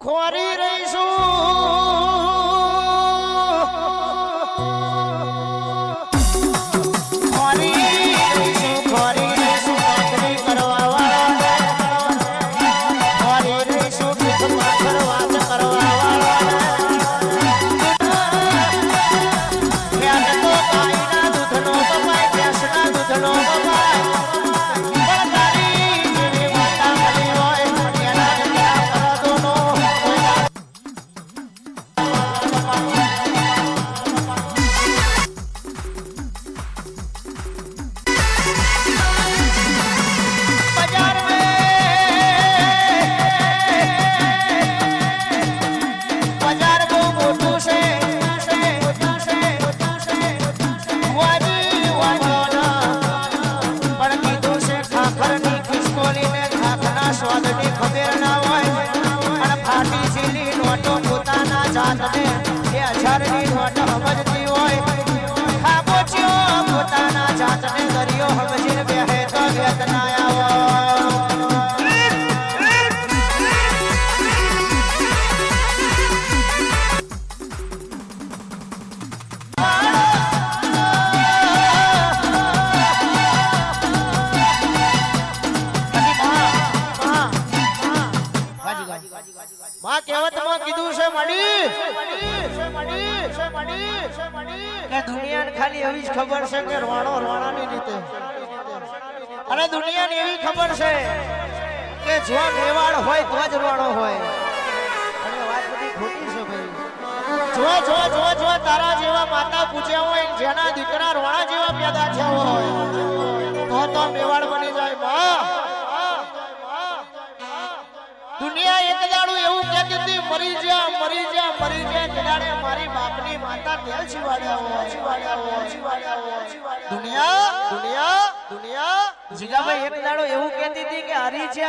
ખોરી રહીશું દુનિયાને ખાલી એવી જ ખબર છે કે રોણો રોણાની રીતે અને દુનિયાને એવી ખબર છે કે જો મેવાડ હોય તો જ રોણો હોય અને વાત બધી ખોટી છે ભાઈ જો તારા જેવા માતા પૂજ્યા હોય જેના દીકરા રોણા જેવા પેદા થયા હોય તો મેવાડ બની જાય માં દુનિયા એક દાડું એવું કહેતી હતી મરી જા કદાડે મારી બાપની માતા તેલ શિવાડ્યા દુનિયા જીગાભાઈ એક દાડો એવું કહેતી હતી કે હરી છે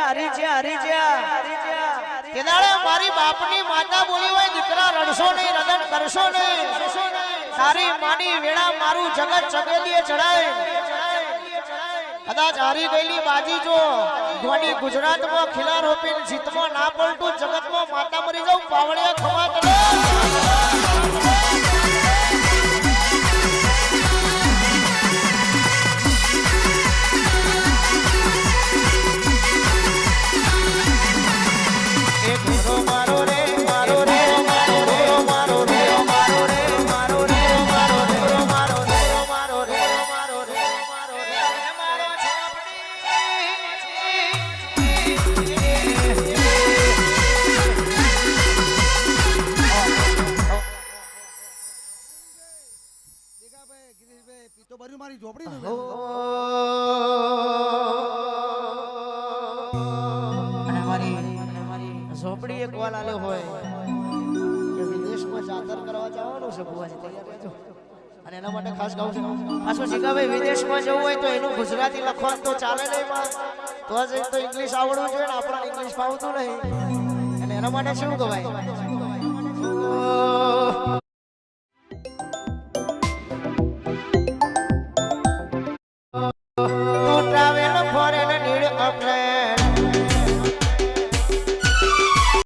કદાડે મારી બાપની માતા બોલી હોય દીકરા રડશો નહીં રદન કરશો નહીં તારી માની વેળા મારું જગત ચગેલીએ ચડાય કદાચ હારી ગયેલી બાજી જો ધોની ગુજરાતમાં ખિલા રોપીન જીતમાં ના પલટું જગતમાં માતા મરી જાઉં પાવળિયા ખમા કરે મારી ઝોપડી નું અને મારી ઝોપડી એક વાલ આલ્યો હોય કે વિદેશમાં જાતર કરવા જવાનું છે ભુવાજી તૈયાર રહેજો અને એના માટે ખાસ ગાઉં છું પાછો શીખાભાઈ વિદેશમાં જવું હોય તો એનું ગુજરાતી લખવાનું તો ચાલે નહીં તો જ તો ઇંગ્લિશ આવડવું જોઈએ ને આપણને ઇંગ્લિશ ફાવતું નહીં અને એના માટે શું કહેવાય ટ્રાવેલ ફોરેન નીડ અ